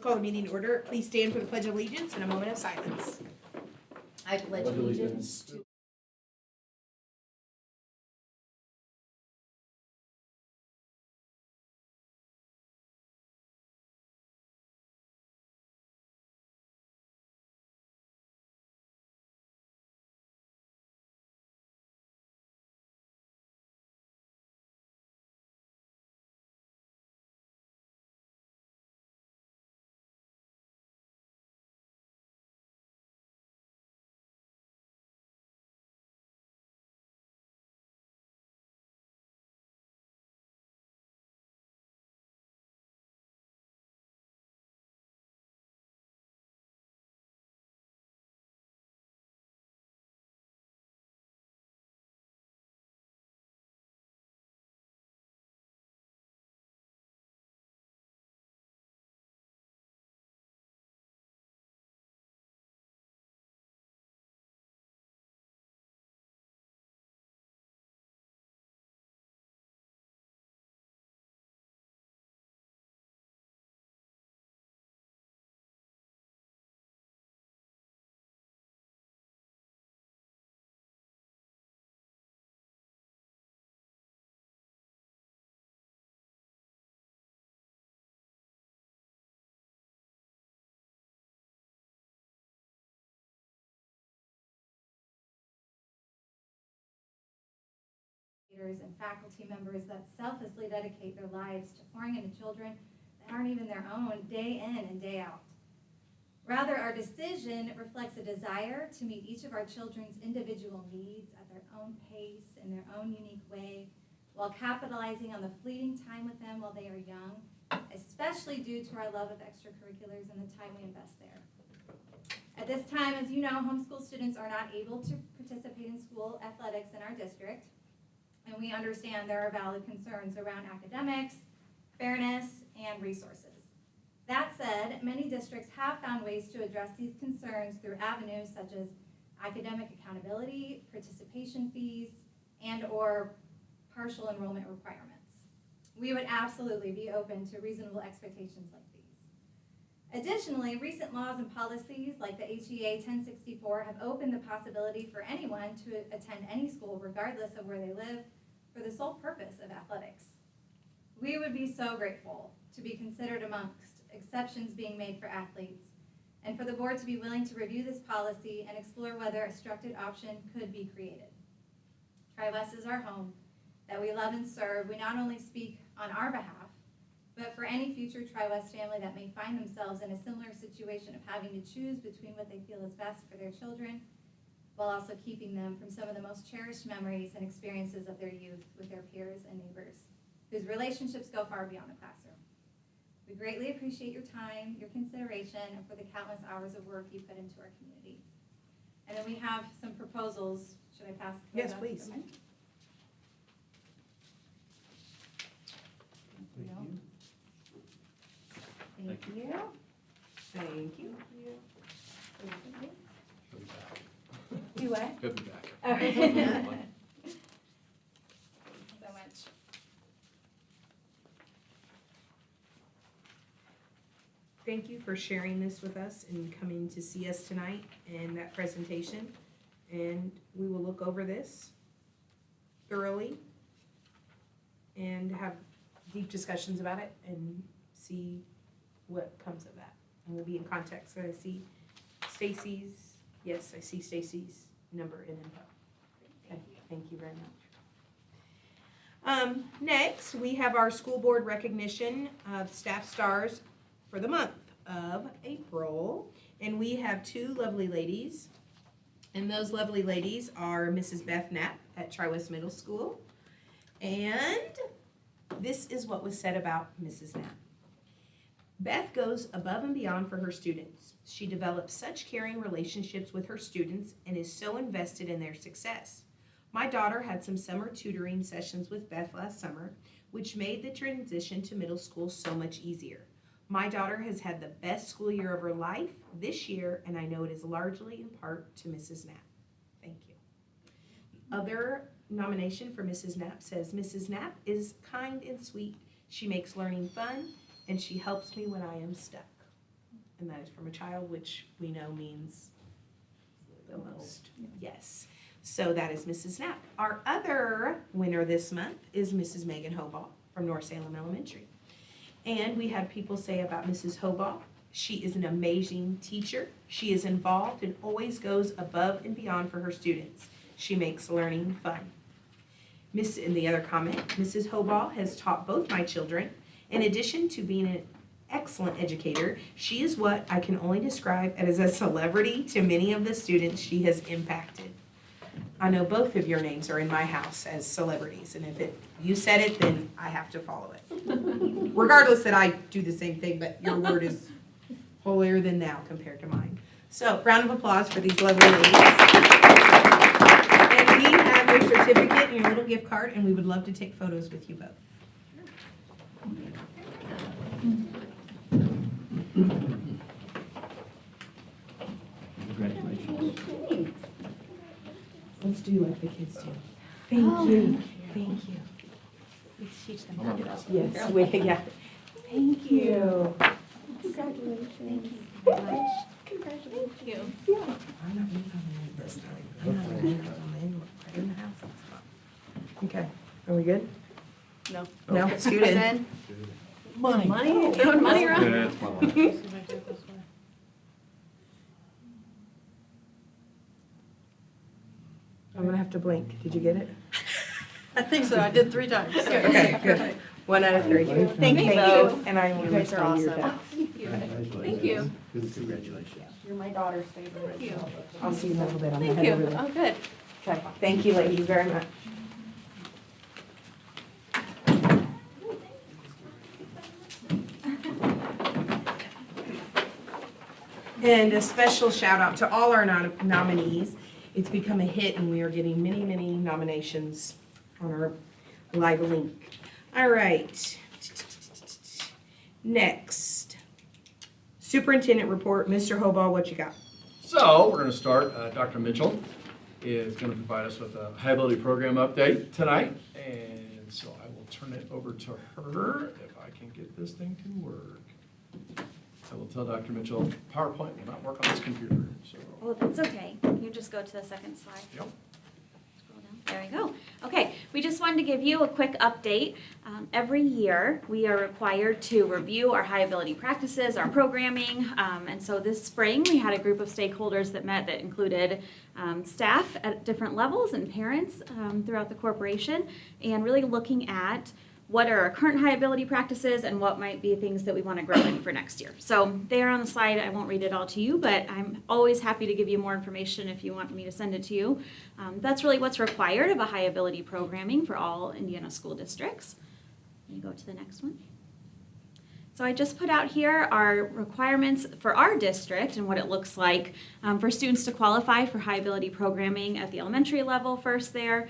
call the meeting to order. Please stand for the Pledge of Allegiance and a moment of silence. I pledge allegiance to and faculty members that selflessly dedicate their lives to pouring into children that aren't even their own day in and day out. Rather, our decision reflects a desire to meet each of our children's individual needs at their own pace, in their own unique way, while capitalizing on the fleeting time with them while they are young, especially due to our love of extracurriculars and the time we invest there. At this time, as you know, homeschool students are not able to participate in school athletics in our district, and we understand there are valid concerns around academics, fairness, and resources. That said, many districts have found ways to address these concerns through avenues such as academic accountability, participation fees, and/or partial enrollment requirements. We would absolutely be open to reasonable expectations like these. Additionally, recent laws and policies like the HEA 1064 have opened the possibility for anyone to attend any school regardless of where they live for the sole purpose of athletics. We would be so grateful to be considered amongst exceptions being made for athletes and for the board to be willing to review this policy and explore whether a structured option could be created. Tri-West is our home that we love and serve. We not only speak on our behalf, but for any future Tri-West family that may find themselves in a similar situation of having to choose between what they feel is best for their children, while also keeping them from some of the most cherished memories and experiences of their youth with their peers and neighbors, whose relationships go far beyond the classroom. We greatly appreciate your time, your consideration, and for the countless hours of work you put into our community. And then we have some proposals. Should I pass those Yes, out please. to Mike? Thank you. Thank you. She'll be back. Do what? She'll be back. All right. So much. Thank you for sharing this with us and coming to see us tonight and that presentation. And we will look over this thoroughly and have deep discussions about it and see what comes of that. And we'll be in contact. So I see Stacy's, yes, I see Stacy's number and info. Okay, thank you very much. Next, we have our school board recognition of staff stars for the month of April. And we have two lovely ladies. And those lovely ladies are Mrs. Beth Knapp at Tri-West Middle School. And this is what was said about Mrs. Knapp. Beth goes above and beyond for her students. She develops such caring relationships with her students and is so invested in their success. My daughter had some summer tutoring sessions with Beth last summer, which made the transition to middle school so much easier. My daughter has had the best school year of her life this year, and I know it is largely in part to Mrs. Knapp. Thank you. Other nomination for Mrs. Knapp says, Mrs. Knapp is kind and sweet. She makes learning fun, and she helps me when I am stuck. and that is from a child, which we know means the most. Yes. So that is Mrs. Knapp. Our other winner this month is Mrs. Megan Hobaugh from North Salem Elementary. And we had people say about Mrs. Hobaugh, she is an amazing teacher. She is involved and always goes above and beyond for her students. She makes learning fun. In the other comment, Mrs. Hobaugh has taught both my children. In addition to being an excellent educator, she is what I can only describe as a celebrity to many of the students she has impacted. I know both of your names are in my house as celebrities, and if you said it, then I have to follow it. Regardless that I do the same thing, but your word is holier than thou compared to mine. So, round of applause for these lovely ladies. And we have your certificate and your little gift card, and we would love to take photos with you both. Congratulations. Let's do like the kids do. Thank you. Thank you. We teach them how to do that. Yes, yeah. Thank you. Congratulations. Thank you very much. Congratulations. Thank you. I'm not moving on this time. I'm not moving on right in the house. Okay, are we good? No. No, student. Money. Money? Throwing money around? Yeah, that's my life. I'm gonna have to blink. Did you get it? I think so. I did 3 times. Okay, good. 1 out of 3. Thank you both. And I You will guys are respond to your awesome. text. Thank you. Congratulations. You're my daughter's favorite. Thank you. I'll see you in a little bit. I'm gonna Thank head you. over there. Oh, good. Okay, thank you ladies very much. And a special shout out to all our nominees. It's become a hit and we are getting many, many nominations on our live link. All right. Next, superintendent report. Mr. Hobaugh, what you got? So we're going to start. Dr. Mitchell is going to provide us with a high ability program update tonight. And so I will turn it over to her if I can get this thing to work. I will tell Dr. Mitchell, PowerPoint will not work on this computer. So, Well, that's okay. You just go to the second slide. yep. Scroll down. There we go. Okay, we just wanted to give you a quick update. Every year, we are required to review our high ability practices, our programming, and so this spring, we had a group of stakeholders that met that included staff at different levels and parents throughout the corporation, and really looking at what are our current high ability practices and what might be things that we want to grow in for next year. So there on the slide, I won't read it all to you, but I'm always happy to give you more information if you want me to send it to you. That's really what's required of a high ability programming for all Indiana school districts. Can you go to the next one? So I just put out here our requirements for our district and what it looks like for students to qualify for high ability programming at the elementary level first there,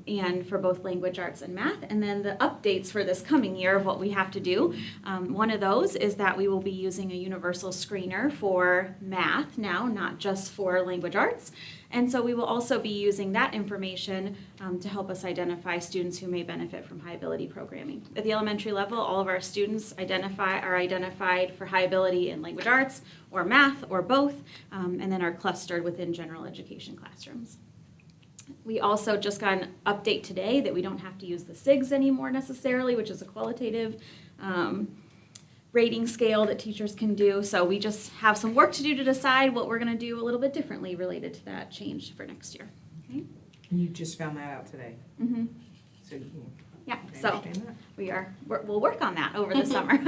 and for both language arts and math, and then the updates for this coming year of what we have to do. One of those is that we will be using a universal screener for math now, not just for language arts. And so we will also be using that information to help us identify students who may benefit from high ability programming. At the elementary level, all of our students are identified for high ability in language arts or math or both, and then are clustered within general education classrooms. We also just got an update today that we don't have to use the SIGs anymore necessarily, which is a qualitative rating scale that teachers can do. So we just have some work to do to decide what we're going to do a little bit differently related to that change for next year. Okay? And you just found that out today. Mm-hmm. So you can Yeah, I so understand that. we'll work on that over the summer.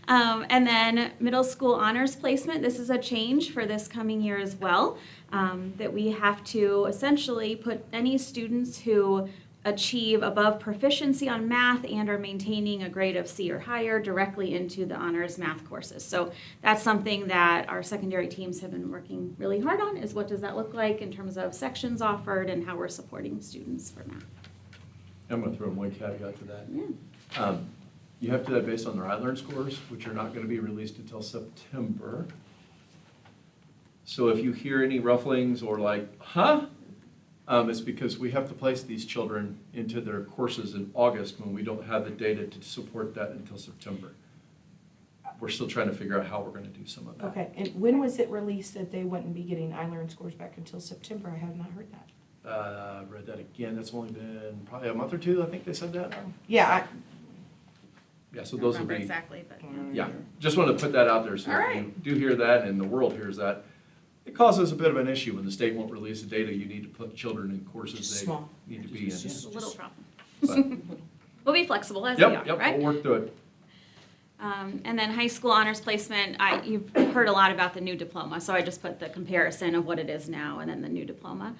And then middle school honors placement, this is a change for this coming year as well, that we have to essentially put any students who achieve above proficiency on math and are maintaining a grade of C or higher directly into the honors math courses. So that's something that our secondary teams have been working really hard on, is what does that look like in terms of sections offered and how we're supporting students for math. I'm going to throw in one caveat to that. Yeah. You have to do that based on their iLearn scores, which are not going to be released until September. So if you hear any rufflings or like, huh? It's because we have to place these children into their courses in August when we don't have the data to support that until September. we're still trying to figure out how we're gonna do some of that. Okay, and when was it released that they wouldn't be getting iLearn scores back until September? I have not heard that. Read that again, that's only been probably a month or two, I think they said that. Yeah, Yeah, so I don't those will remember be, exactly, but. yeah, just wanted to put that out there, so All if right. you do hear that and the world hears that, it causes a bit of an issue when the state won't release the data you need to put children in courses just they small. need to be in. Just a little problem. But- We'll be flexible as we are, Yep, yep, right? we'll work through it. And then high school honors placement, you've heard a lot about the new diploma, so I just put the comparison of what it is now and then the new diploma.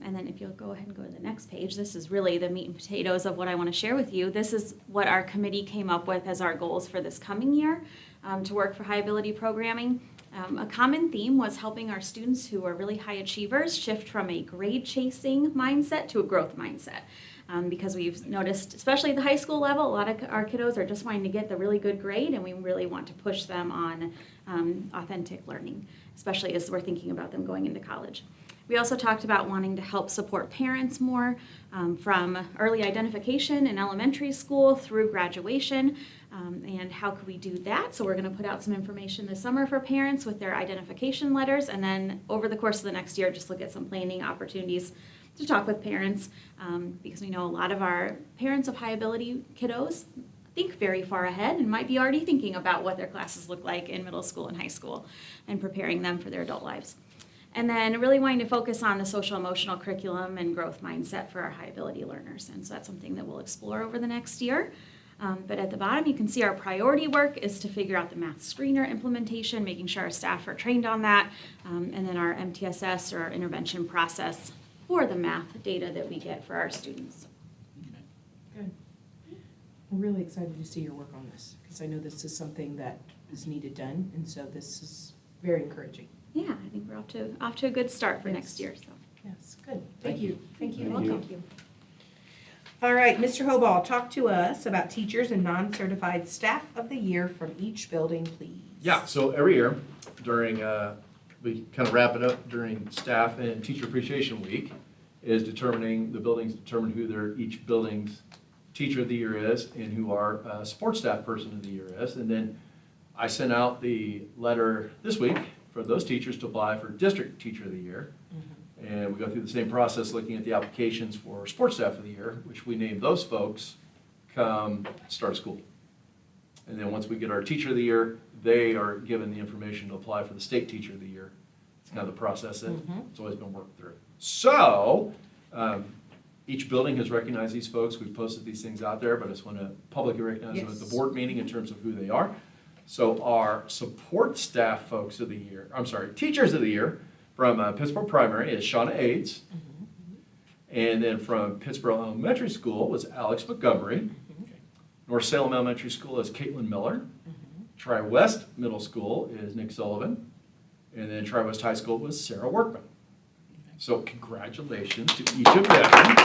And then if you'll go ahead and go to the next page, this is really the meat and potatoes of what I want to share with you. This is what our committee came up with as our goals for this coming year to work for high ability programming. A common theme was helping our students who are really high achievers shift from a grade chasing mindset to a growth mindset. Because we've noticed, especially at the high school level, a lot of our kiddos are just wanting to get the really good grade, and we really want to push them on authentic learning, especially as we're thinking about them going into college. We also talked about wanting to help support parents more from early identification in elementary school through graduation, and how could we do that? So we're going to put out some information this summer for parents with their identification letters, and then over the course of the next year, just look at some planning opportunities to talk with parents, because we know a lot of our parents of high ability kiddos think very far ahead and might be already thinking about what their classes look like in middle school and high school and preparing them for their adult lives. And then really wanting to focus on the social emotional curriculum and growth mindset for our high ability learners. And so that's something that we'll explore over the next year. But at the bottom, you can see our priority work is to figure out the math screener implementation, making sure our staff are trained on that, and then our MTSS or intervention process for the math data that we get for our students. Good. I'm really excited to see your work on this, because I know this is something that is needed done, and so this is very encouraging. Yeah, I think we're off to a good start for Yes. next year. So. Yes, good. Thank you. Thank you. Thank you. Welcome. All right, Mr. Hoball, talk to us about teachers and non-certified staff of the year from each building, please. Yeah, so every year during, we kind of wrap it up during staff and teacher appreciation week is determining, the buildings determine who each building's teacher of the year is and who our support staff person of the year is. And then I sent out the letter this week for those teachers to apply for district teacher of the year. And we go through the same process looking at the applications for sports staff of the year, which we name those folks come start school. And then once we get our teacher of the year, they are given the information to apply for the state teacher of the year. It's kind of the process that it's always been worked through. So each building has recognized these folks. We've posted these things out there, but I just want to publicly recognize them at the board meeting in terms of who they are. So our support staff folks of the year, teachers of the year from Pittsburgh Primary is Shauna Aids. And then from Pittsburgh Elementary School was Alex Montgomery. North Salem Elementary School is Caitlin Miller. Tri-West Middle School is Nick Sullivan. And then Tri-West High School was Sarah Workman. So congratulations to each of them.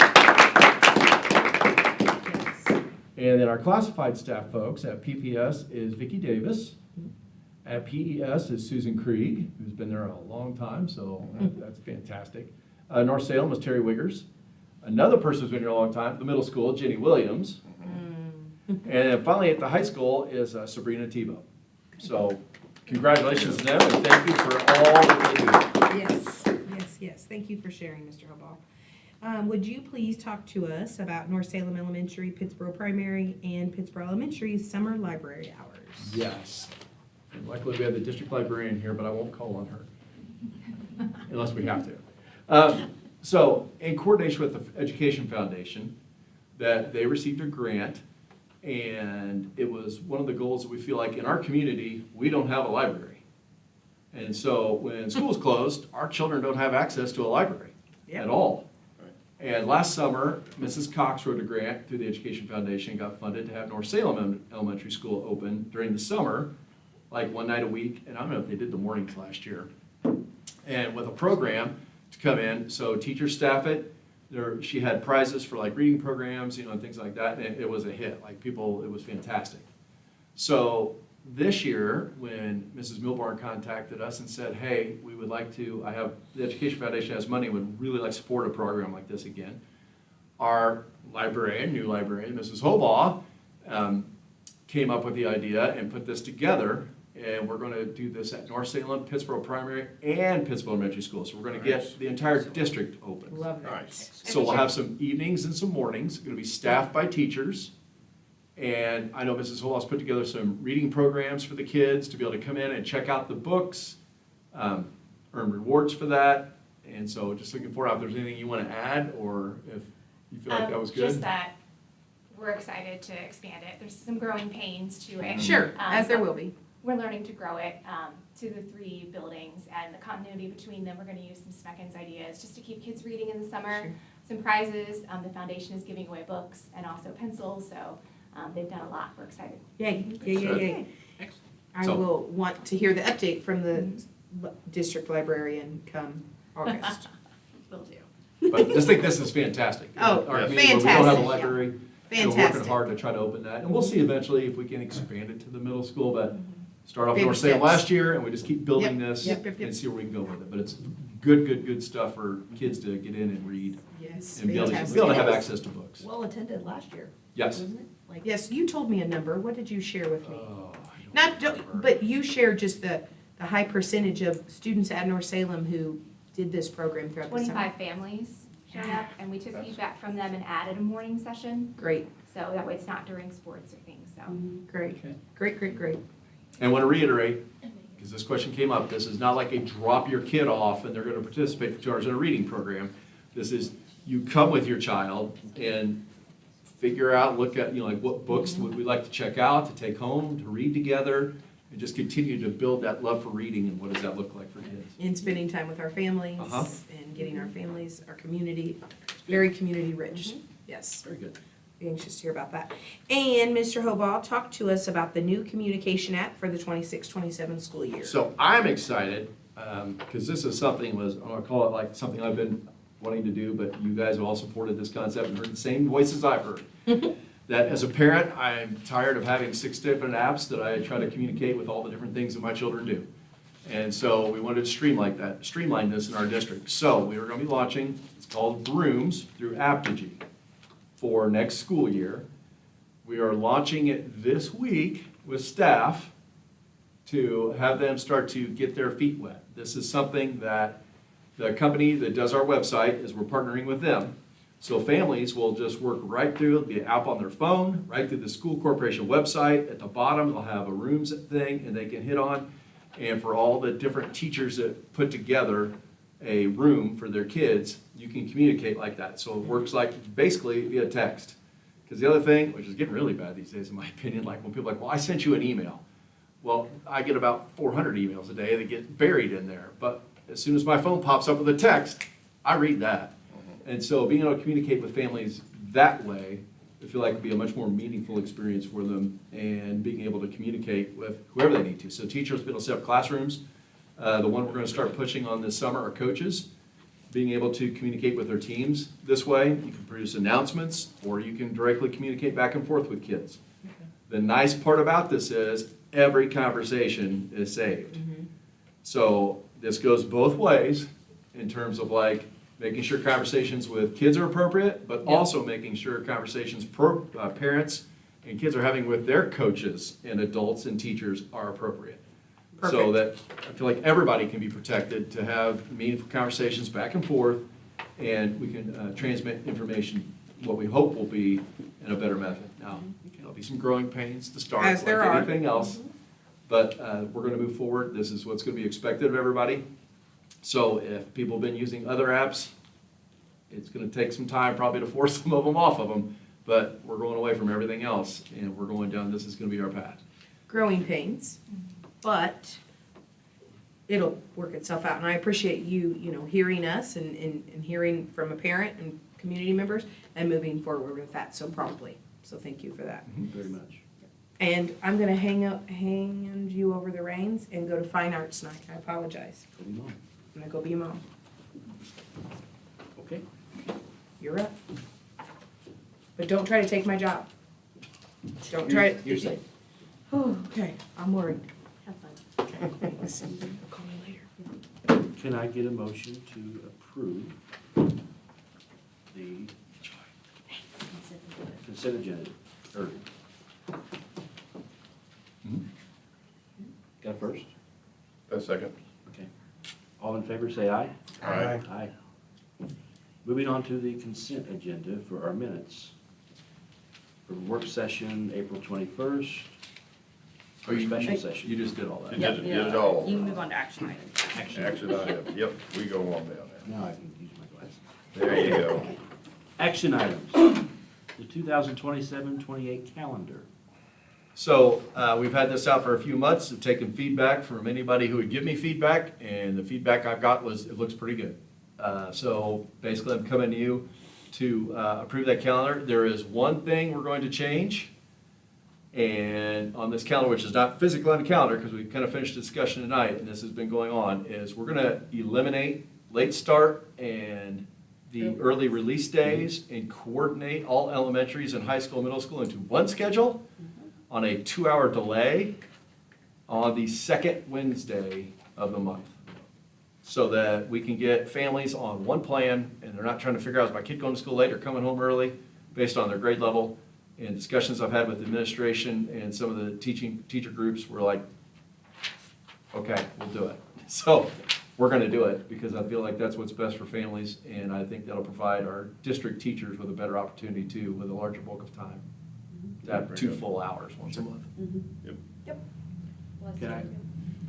And then our classified staff folks at PPS is Vicki Davis. At PES is Susan Krieg, who's been there a long time, so that's fantastic. North Salem was Terry Wiggers. Another person who's been here a long time, the middle school, Jenny Williams. And then finally at the high school is Sabrina Tebow. So congratulations to them, and thank you for all that they do. Yes. Thank you for sharing, Mr. Hoball. Would you please talk to us about North Salem Elementary, Pittsburgh Primary, and Pittsburgh Elementary's summer library hours? Yes. And luckily we have the district librarian here, but I won't call on her unless we have to. So in coordination with the Education Foundation, that they received a grant, and it was one of the goals that we feel like in our community, we don't have a library. And so when school's closed, our children don't have access to a library at all. And last summer, Mrs. Cox wrote a grant through the Education Foundation, got funded to have North Salem Elementary School open during the summer, like one night a week, and I don't know if they did the mornings last year, and with a program to come in, so teachers staff it. She had prizes for like reading programs, and things like that, and it was a hit. Like it was fantastic. So this year, when Mrs. Milbarn contacted us and said, hey, we would like to, the Education Foundation has money, would really like to support a program like this again. Our new librarian, Mrs. Hobaugh, came up with the idea and put this together. And we're going to do this at North Salem, Pittsboro Primary, and Pittsboro Elementary School. So we're going to get the entire district open. Love that. Nice. So we'll have some evenings and some mornings. It's going to be staffed by teachers. And I know Mrs. Hola's put together some reading programs for the kids to be able to come in and check out the books, earn rewards for that. And so just looking forward, if there's anything you want to add, or if you feel like that was good. Just that we're excited to expand it. There's some growing pains to it. Sure, as there but will be. We're learning to grow it to the 3 buildings and the continuity between them. We're going to use some Smeckens ideas just to keep kids reading in the summer. Sure. Some prizes. The foundation is giving away books and also pencils, so they've done a lot. We're excited. Yay, yay, yay, yay. I So- will want to hear the update from the district librarian come August. Will do. But just think this is fantastic. Oh, Our community where we don't have a fantastic. library. We're working Fantastic. hard to try to open that. And we'll see eventually if we can expand it to the middle school, but start off Baby North Salem steps. last year, and we just keep building Yep, this yep, yep, yep. and see where we can go with it. But it's good stuff for kids to get in and read Yes, and be able to fantastic. have access to books. Well attended last year, Yes. wasn't it? Like, Yes, you told me a number. What did you share with me? Oh, I don't Not, remember. but you shared just the high percentage of students at North Salem who did this program throughout the summer. 25 families showed up, and we took feedback from them and added a morning session. Great, So that way it's not during sports or things, so. great, Okay. great. And I want to reiterate, because this question came up, this is not like a drop your kid off and they're going to participate for 2 hours in a reading program. This is, you come with your child and figure out, look at, like what books would we like to check out, to take home, to read together, and just continue to build that love for reading and what does that look like for kids. And spending time with our families Uh-huh. and getting our families, our community, very community rich. Yes. Very good. Be anxious to hear about that. And Mr. Hobaugh, talk to us about the new communication app for the 26-27 school year. So I'm excited, because this is something I'm gonna call it like something I've been wanting to do, but you guys have all supported this concept and heard the same voices I've heard. That as a parent, I'm tired of having 6 different apps that I try to communicate with all the different things that my children do. And so we wanted to streamline this in our district. So we were gonna be launching, it's called Brooms through Aptigee for next school year. We are launching it this week with staff to have them start to get their feet wet. This is something that the company that does our website is we're partnering with them. So families will just work right through the app on their phone, right through the school corporation website. At the bottom, they'll have a rooms thing and they can hit on. And for all the different teachers that put together a room for their kids, you can communicate like that. So it works like basically via text. Because the other thing, which is getting really bad these days in my opinion, like when people are like, well, I sent you an email. Well, I get about 400 emails a day that get buried in there. But as soon as my phone pops up with a text, I read that. And so being able to communicate with families that way, I feel like would be a much more meaningful experience for them, and being able to communicate with whoever they need to. So teachers will set up classrooms. The one we're going to start pushing on this summer are coaches, being able to communicate with their teams this way. You can produce announcements, or you can directly communicate back and forth with kids. The nice part about this is every conversation is saved. So this goes both ways in terms of like making sure conversations with kids are appropriate, but also making sure conversations parents and kids are having with their coaches and adults and teachers are appropriate. So that I feel like everybody can be protected to have meaningful conversations back and forth, and we can transmit information, what we hope will be in a better method. Now, there'll be some growing pains to start, As like there are. anything else, but we're going to move forward. This is what's going to be expected of everybody. So if people have been using other apps, it's going to take some time probably to force some of them off of them, but we're going away from everything else, and we're going down, this is going to be our path. Growing pains, but it'll work itself out. And I appreciate you, hearing us and hearing from a parent and community members and moving forward with that so promptly. So thank you for that. Very much. And I'm gonna hand you over the reins and go to fine arts night. I apologize. I'm gonna go be a mom. Okay. You're up. But don't try to take my job. Don't try to. You're safe. Oh, okay, I'm worried. have fun. Thanks. Call me later. Can I get a motion to approve the consent agenda? Or That first? A second. Okay. All in favor, say aye. Aye. Aye. Moving on to the consent agenda for our minutes. For work session, April 21st. Oh, you- Special session. You just did all that. You did it all. You can move on to action items. Action item, yep, we go on down there. Now I can use my glasses. There you go. Action items. The 2027-28 calendar. So we've had this out for a few months, I've taken feedback from anybody who would give me feedback, and the feedback I've got was, it looks pretty good. So basically, I'm coming to you to approve that calendar. There is one thing we're going to change, and on this calendar, which is not physically on the calendar, because we kind of finished the discussion tonight, and this has been going on, is we're gonna eliminate late start and the early release days and coordinate all elementaries and high school, middle school into one schedule on a 2-hour delay on the second Wednesday of the month. So that we can get families on one plan, and they're not trying to figure out, is my kid going to school late or coming home early, based on their grade level. And discussions I've had with the administration and some of the teacher groups were like, okay, we'll do it. So we're gonna do it, because I feel like that's what's best for families, and I think that'll provide our district teachers with a better opportunity too, with a larger bulk of time. To have 2 full hours once a month. Can I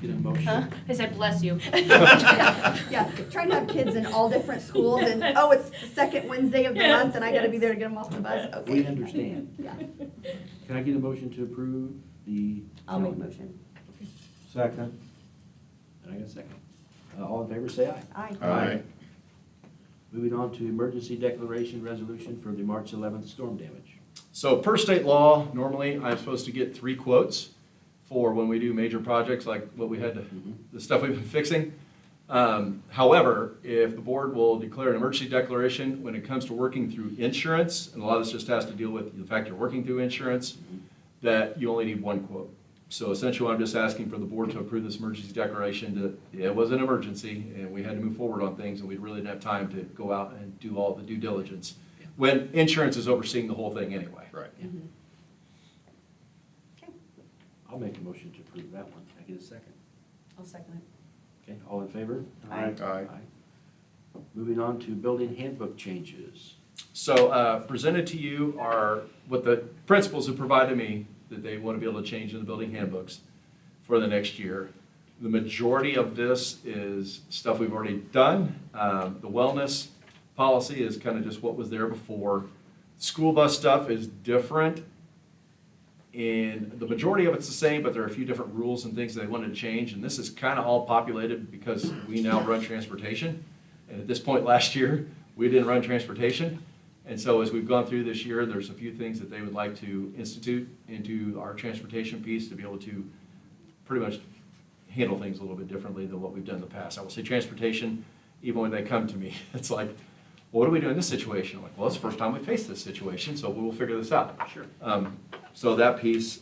get a motion? I said, bless you. Yeah, trying to have kids in all different schools and, oh, it's the second Wednesday of the month and I gotta be there to get them off the bus, okay. We understand. Yeah, Can I get a motion to approve the? I'll make a calendar? motion. Second. And I got a second. All in favor, say aye. Aye. Aye. Moving on to emergency declaration resolution for the March 11th storm damage. So per state law, normally I'm supposed to get 3 quotes for when we do major projects like what we had, the stuff we've been fixing. However, if the board will declare an emergency declaration when it comes to working through insurance, and a lot of this just has to deal with the fact you're working through insurance, that you only need 1 quote. So essentially, I'm just asking for the board to approve this emergency declaration. It was an emergency, and we had to move forward on things, and we really didn't have time to go out and do all the due diligence, when insurance is overseeing the whole thing anyway. Right. I'll make a motion to approve that one. Can I get a second? I'll second it. Okay, all in favor? Aye. Aye. Moving on to building handbook changes. So presented to you are what the principals have provided me that they want to be able to change in the building handbooks for the next year. The majority of this is stuff we've already done. The wellness policy is kind of just what was there before. School bus stuff is different. And the majority of it's the same, but there are a few different rules and things they wanted to change. And this is kind of all populated because we now run transportation. And at this point last year, we didn't run transportation. And so as we've gone through this year, there's a few things that they would like to institute into our transportation piece to be able to pretty much handle things a little bit differently than what we've done in the past. I will say transportation, even when they come to me, it's like, well, what do we do in this situation? I'm like, well, it's the first time we faced this situation, so we'll figure this out. Sure. So that piece,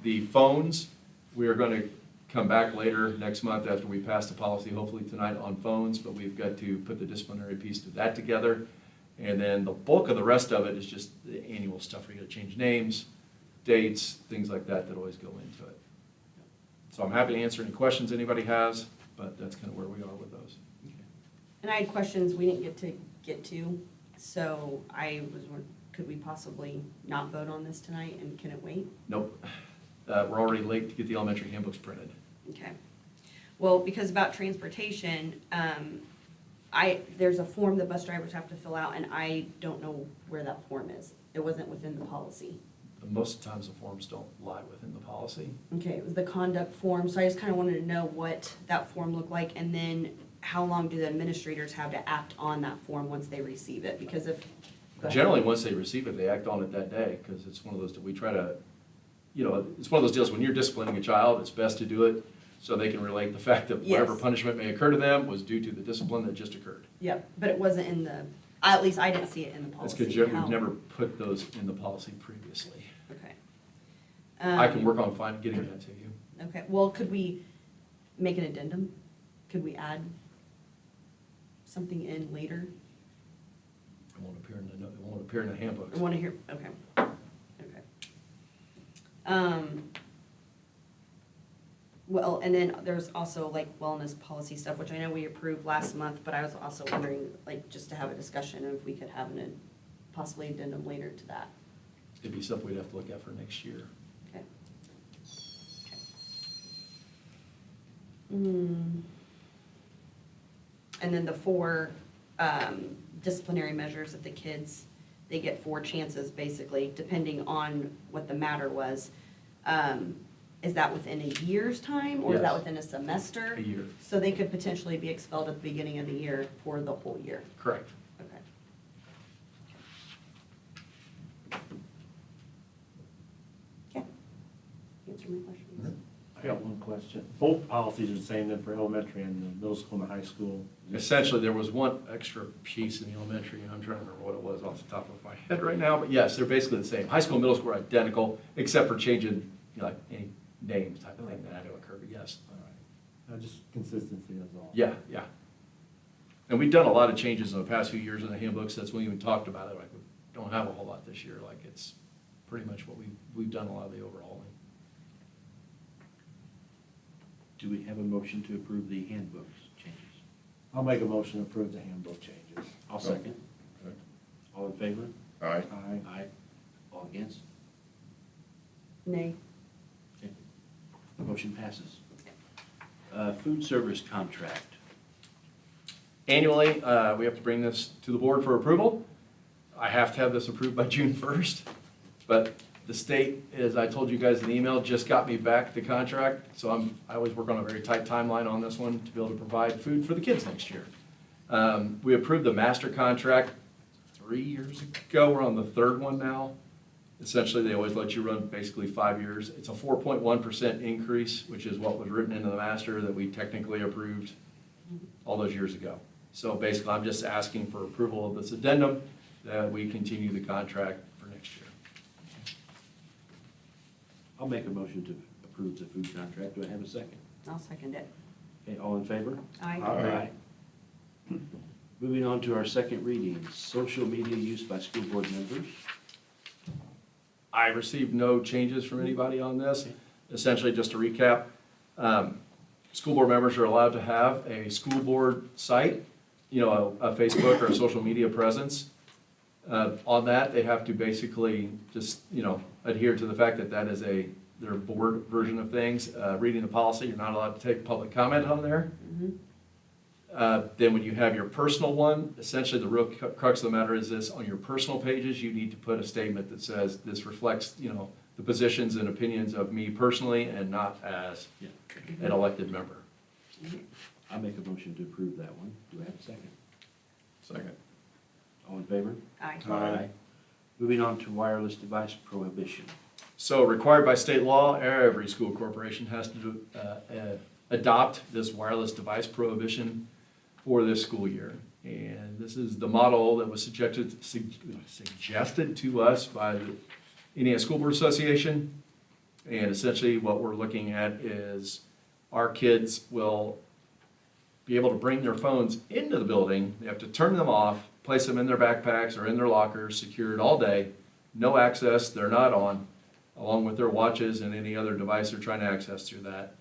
the phones, we are going to come back later next month after we pass the policy, hopefully tonight on phones, but we've got to put the disciplinary piece to that together. And then the bulk of the rest of it is just the annual stuff. We're going to change names, dates, things like that that always go into it. So I'm happy to answer any questions anybody has, but that's kind of where we are with those. And I had questions we didn't get to, so I was wondering, could we possibly not vote on this tonight, and can it wait? Nope. We're already late to get the elementary handbooks printed. Okay. Well, because about transportation, there's a form that bus drivers have to fill out, and I don't know where that form is. It wasn't within the policy. Most of the times the forms don't lie within the policy. Okay, it was the conduct form, so I just kind of wanted to know what that form looked like, and then how long do the administrators have to act on that form once they receive it? Because if. go ahead. Generally, once they receive it, they act on it that day, because it's one of those that we try to, it's one of those deals, when you're disciplining a child, it's best to do it so they can relate the fact that whatever Yes. punishment may occur to them was due to the discipline that just occurred. Yep, but it wasn't in the, at least I didn't see it in the That's policy. because we've How- never put those in the policy previously. Okay. I can Um, work on getting that to you. Okay, well, could we make an addendum? Could we add something in later? It won't appear in the handbook. I want to hear, okay, okay. Well, and then there's also like wellness policy stuff, which I know we approved last month, but I was also wondering, like, just to have a discussion if we could have possibly addendum later to that. It'd be something we'd have to look at for next year. Okay. And then the 4 disciplinary measures that the kids, they get 4 chances basically, depending on what the matter was. Is that within a year's time, or is that Yes. within a semester? A year. So they could potentially be expelled at the beginning of the year for the whole year? Correct. Okay. Okay. Answer my questions. I got one question. Both policies are the same then for elementary and the middle school and the high school. Essentially, there was one extra piece in the elementary, and I'm trying to remember what it was off the top of my head right now, but yes, they're basically the same. High school and middle school are identical, except for changing, like any names type of thing that had to occur, but yes. All right. Just consistency, that's all. Yeah, yeah. And we've done a lot of changes in the past few years in the handbooks, that's when we even talked about it, like, we don't have a whole lot this year, like, it's pretty much what we've done a lot of the overhauling. Do we have a motion to approve the handbooks changes? I'll make a motion to approve the handbook changes. I'll second. Okay. All in favor? Aye. Aye. Aye. All against? Nay. Okay. Motion passes. Food service contract. Annually, we have to bring this to the board for approval. I have to have this approved by June 1st, but the state, as I told you guys in the email, just got me back the contract, so I always work on a very tight timeline on this one to be able to provide food for the kids next year. We approved the master contract 3 years ago, we're on the 3rd one now. Essentially, they always let you run basically 5 years. It's a 4.1% increase, which is what was written into the master that we technically approved all those years ago. So basically, I'm just asking for approval of this addendum that we continue the contract for next year. I'll make a motion to approve the food contract. Do I have a second? I'll second it. Okay, all in favor? Aye. Aye. Moving on to our second reading, social media use by school board members. I received no changes from anybody on this. Essentially, just to recap, school board members are allowed to have a school board site, a Facebook or a social media presence. On that, they have to basically just, adhere to the fact that that is their board version of things. Reading the policy, you're not allowed to take public comment on there. Then when you have your personal one, essentially the real crux of the matter is this: on your personal pages, you need to put a statement that says this reflects, the positions and opinions of me personally and not as an elected member. I'll make a motion to approve that one. Do I have a second? Second. All in favor? Aye. Aye. Moving on to wireless device prohibition. So required by state law, every school corporation has to adopt this wireless device prohibition for this school year. And this is the model that was suggested to us by the Indiana School Board Association. And essentially what we're looking at is our kids will be able to bring their phones into the building. They have to turn them off, place them in their backpacks or in their lockers, secured all day, no access, they're not on, along with their watches and any other device they're trying to access through that.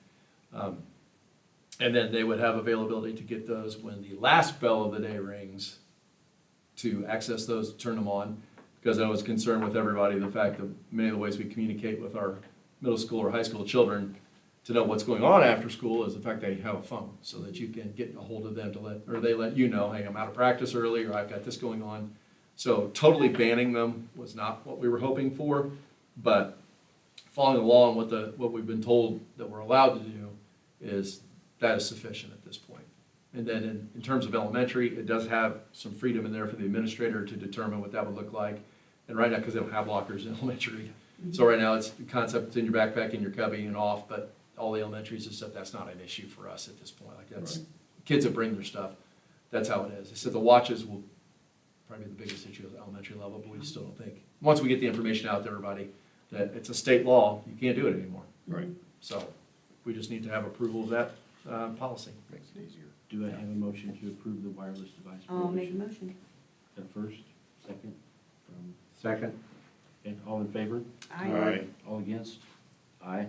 And then they would have availability to get those when the last bell of the day rings to access those, turn them on. Because I was concerned with everybody, the fact that many of the ways we communicate with our middle school or high school children to know what's going on after school is the fact they have a phone, so that you can get a hold of them they let you know, hey, I'm out of practice early, or I've got this going on. So totally banning them was not what we were hoping for, but following along with what we've been told that we're allowed to do is that is sufficient at this point. And then in terms of elementary, it does have some freedom in there for the administrator to determine what that would look like. And right now, because they don't have lockers in elementary, so right now it's the concept, it's in your backpack, in your cubby and off, but all the elementaries and stuff, that's not an issue for us at this point. Like that's kids that bring their stuff, that's how it is. They said the watches will probably be the biggest issue at the elementary level, but we still don't think, once we get the information out to everybody, that it's a state law, you can't do it anymore. Right. So we just need to have approval of that policy. Makes it easier. Do I have a motion to approve the wireless device I'll make a prohibition? motion. Got a first, second, from, Second. okay, all in favor? Aye. All against? Aye.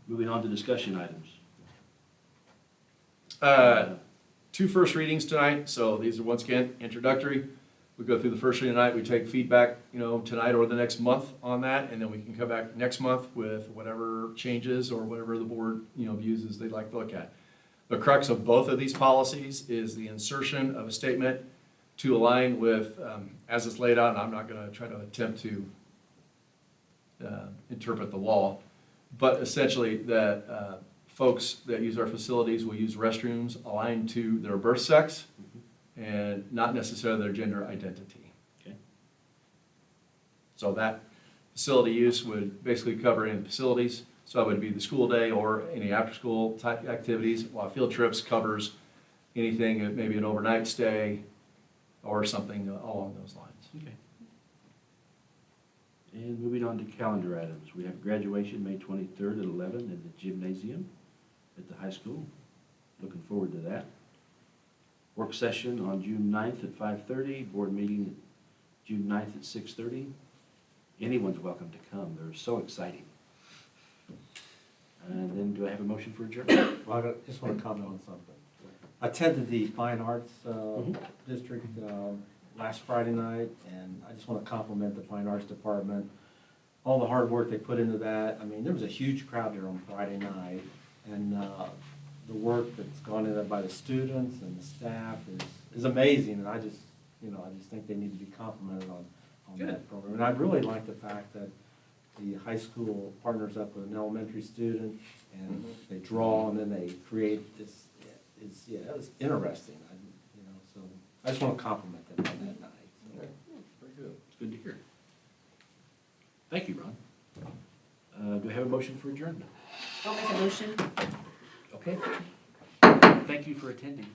Moving on to discussion items. Two first readings tonight, so these are once again introductory. We go through the first reading tonight, we take feedback, tonight or the next month on that, and then we can come back next month with whatever changes or whatever the board, views as they'd like to look at. The crux of both of these policies is the insertion of a statement to align with, as it's laid out, and I'm not gonna try to attempt to interpret the law, but essentially that folks that use our facilities will use restrooms aligned to their birth sex and not necessarily their gender identity. Okay. So that facility use would basically cover any facilities, so it would be the school day or any after-school type activities, while field trips covers anything, maybe an overnight stay or something along those lines. Okay. And moving on to calendar items, we have graduation May 23rd at 11 in the gymnasium at the high school. Looking forward to that. Work session on June 9th at 5:30, board meeting June 9th at 6:30. Anyone's welcome to come, they're so exciting. And then do I have a motion for adjournment? Well, I just want to comment on something. I attended the Fine Arts District last Friday night, and I just want to compliment the Fine Arts Department, all the hard work they put into that. I mean, there was a huge crowd there on Friday night, and the work that's gone into that by the students and the staff is amazing, and I just think they need to be complimented on that program. And I really like the fact that the high school partners up with an elementary student, and they draw, and then they create this. It was interesting. So I just want to compliment them on that night. So. Very good. It's good to hear. Thank you, Ron. Do I have a motion for adjournment? I'll make a motion. Okay. Thank you for attending.